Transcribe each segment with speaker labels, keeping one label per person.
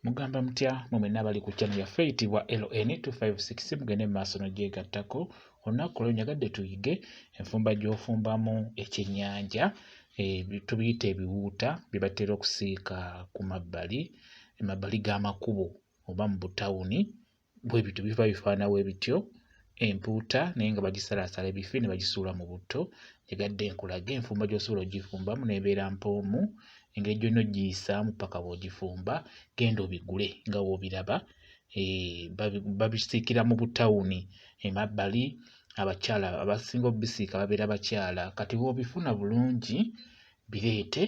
Speaker 1: Mugamba mutya mumena bali ku channel yaffe eyitibwa LN256 mugende mu maaso n'ogyegattako. Olunaku lero nyagadde tuyige enfumba gy'ofumbamu ekyennyanja tubiyita ebiwuuta bye batera okusiika ku emabbali g'amakubo oba mu butawuni bwe bityo biva bifaanawo ebityo empuuta naye nga bagisalaasala ebifi ne bagisuula mu butto. Nyagadde nkulage enfumba gy'osobola ogifumbamu n'ebeera mpoomu, engeri gyonna ogiyisaamu paka bw'ogifumba. Genda obigule nga bw'obiraba, babisiikira mu butawuni emabbali. Abakyala abasinga obisiika babeera bakyala. Kati bw'obifuna bulungi bireete,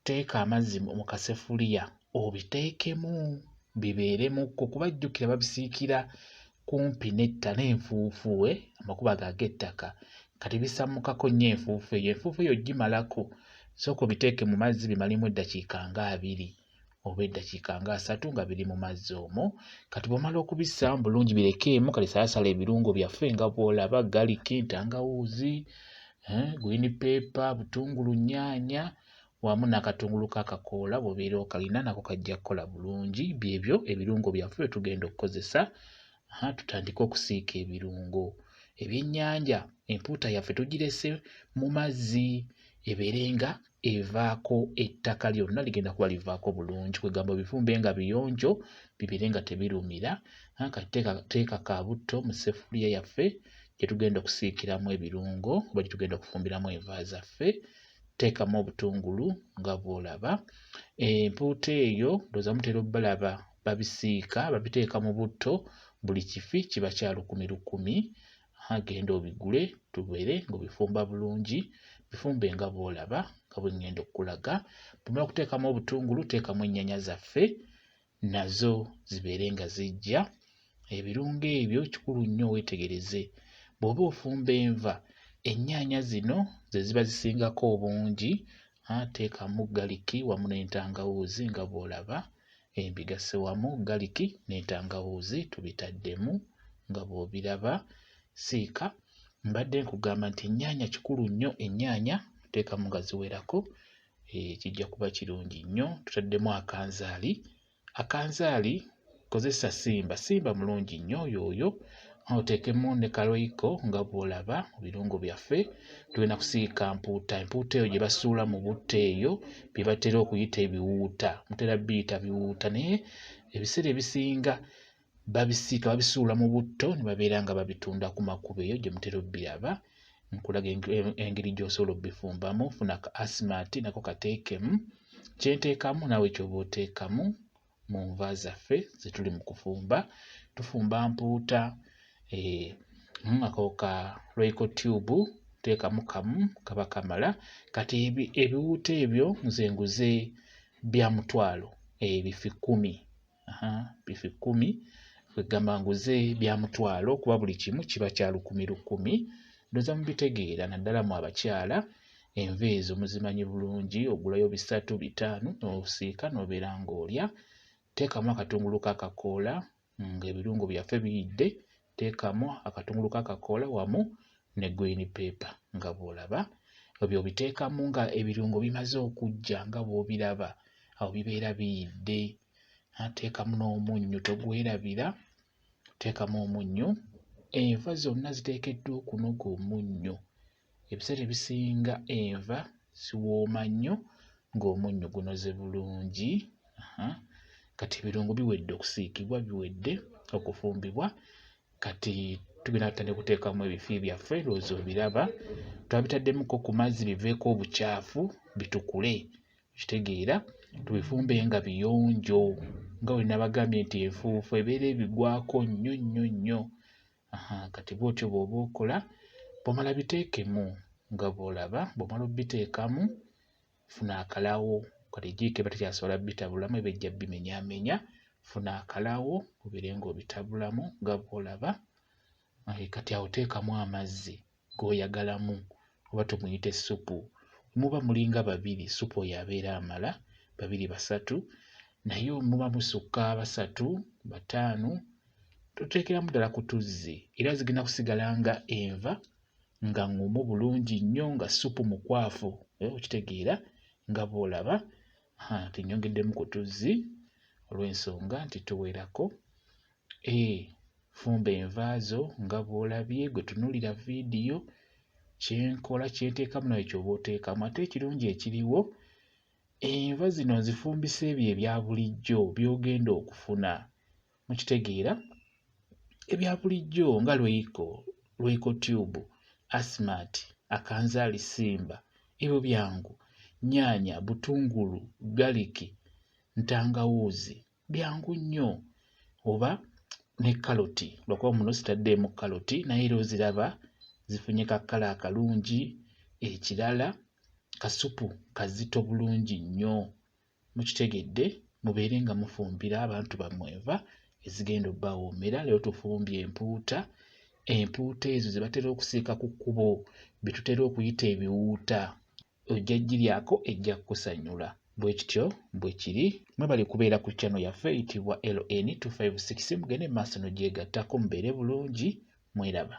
Speaker 1: teeka amazzi mu kasefuliya obiteekemu bibeeremukko, kuba jjukira babisiikira kumpi n'enfuufu, amakubo ago ag'ettaka. Kati bisammukako nnyo enfuufu eyo gimalako. Sooka obiteeke mu mazzi bimalemu eddakiika nga 2 oba eddakiika nga 3 nga biri mu mazzi omwo. Kati bw'omala okubissaamu bulungi birekeemu, kati salaasala ebirungo byaffe nga bw'olaba: galiki, ntangawuuzi, green pepper, butungulu, nnyaanya wamu n'akatungulu k'akakoola bw'obeera okalina nako kajja kukola bulungi. Byebyo ebirungo byaffe bye tugenda okukozesa. Tutandike okusiika ebirungo. Ebyennyanja, empuuta yaffe tugirese mu mazzi ebeere nga evaako ettaka lyonna ligenda kuba livaako bulungi. Kwegamba bifumbe nga biyonjo bibeere nga tebirumira. Kati teeka kaabutto mu ssefuliya yaffe gye tugenda okusiikiramu ebirungo oba gye tugenda okufumbiramu enva zaffe. Teekamu obutungulu nga bw'olaba. Empuuta eyo ndowooza mutera obbalaba babisiika babiteeka mu butto, buli kifi kiba kya 10. Genda obigule tubeere ng'obifumba bulungi. Bifumbe nga bw'olaba nga bwe ŋŋenda okulaga. Bw'omala okuteekamu obutungulu teekamu ennyaanya zaffe nazo zibeere nga zijja. Ebirungo ebyo kikulu nnyo weetegereze. Bw'oba ofumba enva, ennyaanya zino ze ziba zisingako obungi. Teekamu galiki wamu n'entangawuuzi nga bw'olaba. Bigase wamu, galiki n'entangawuuzi tubitaddemu nga bw'obiraba. Siika. Mbadde nkugamba nti ennyaanya kikulu nnyo, ennyaanya teekamu nga ziwerako, kijja kuba kirungi nnyo. Tutaddemu akanzaali. Akanzaali kozesa simba mulungi nnyo yooyo. Oteekemu ne kaloyiko nga bw'olaba mu birungo byaffe. Tugenda kusiika mpuuta. Empuuta eyo gye basuula mu butto eyo bye batera okuyita ebiwuuta. Mutera biyita biwuuta naye ebiseera ebisinga babisuula mu butto ne babeera nga babitunda ku makubo eyo gye mutera obbiraba. Nkulaga engeri gy'osobola obbifumbamu. Funa ka asimanti nako kateekemu. Kye nteekamu naawe ky'oba oteekamu mu nva zaffe ze tuli mu kufumba. Tufumba mpuuta. Ako ka Royco tube teekamu kamu kaba kamala. Kati ebiwuuta ebyo nze nguze bya mutwalo, bifi 10. Bifi 10 kwegamba nguze bya mutwalo kuba buli kimu kiba kya 10. Ndowooza mubitegeera naddala mu abakyala. Enva ezo muzimanyi bulungi, ogulayo 3 5 n'osiika n'obeera ng'olya. Teekamu akatungulu k'akakoola ng'ebirungo byaffe biyidde. Teekamu akatungulu k'akakoola wamu ne green pepper nga bw'olaba. Ebyo biteekamu nga ebirungo bimaze okujja nga bw'obiraba. Awo bibeera biyidde. Teekamu n'omunnyo togwerabira. Teekamu omunnyo. Enva zonna ziteekeddwa okunoga omunnyo. Ebiseera ebisinga enva ziwooma nnyo ng'omunnyo gunoze bulungi. Kati ebirungo biwedde okusiikibwa, biwedde okufumbibwa. Kati tugenda kutandika kuteekamu ebifi byaffe, lowooza obiraba. Twabitaddemuko ku mazzi biveeko obukyafu bitukule. Kitegeera tubifumbe nga biyonjo nga bwe nabagambye nti enfuufu ebeera ebigwako nnyo. Kati bw'otyo bw'oba okola. Bw'omala biteekemu nga bw'olaba. Bw'omala obiteekamu funa akalawo. Kati jjiike batakyasobola bitabulamu eba ejja bimenyaamenya. Funa akalawo obeere ng'obitabulamu nga bw'olaba. Kati awo teekamu amazzi g'oyagalamu oba tumuyite supu. Muba mulinga 2, supu oyo abeera amala 2 3. Naye muba musukka 3 5. Tuteekeramu ddala ku tuzzi era zigenda kusigala nga enva nga ngumu bulungi nnyo nga supu mukwafu. Okitegeera nga bw'olaba. Tinyongeddemu ku tuzzi olw'ensonga nti tuwerako. Fumba enva zo nga bw'olabye gwe tunuulira viidiyo. Kyenkola kyenteekamu nawe ky'oba oteekamu. Ate ekirungi ekiriwo, enva zino nzifumbisa ebyo ebya bulijjo by'ogenda okufuna. Mukitegeera? Ebya bulijjo nga Royco tube, Asmat, akanzaali simba, ebyo byangu. Nnyaanya, butungulu, galiki, ntangawuuzi, byangu nnyo. Oba ne kaloti, lwakuba muno sitaddeemu kaloti naye era oziraba zifunye kakkala akalungi. Ekirala kasupu kazito bulungi nnyo. Mukitegedde? Mubeere nga mufumbira abantu bammwe enva ezigenda obbawoomera. Leero tufumbye empuuta. Empuuta ezo ze batera okusiika ku kkubo, bye tutera okuyita ebiwuuta. Ojja giryako ejja kukusanyula. Bwe kityo bwe kiri. Mwebale kubeera ku channel yaffe eyitibwa LN256. Mugende mu maaso n'ogyegattako, mubeere bulungi, mweraba.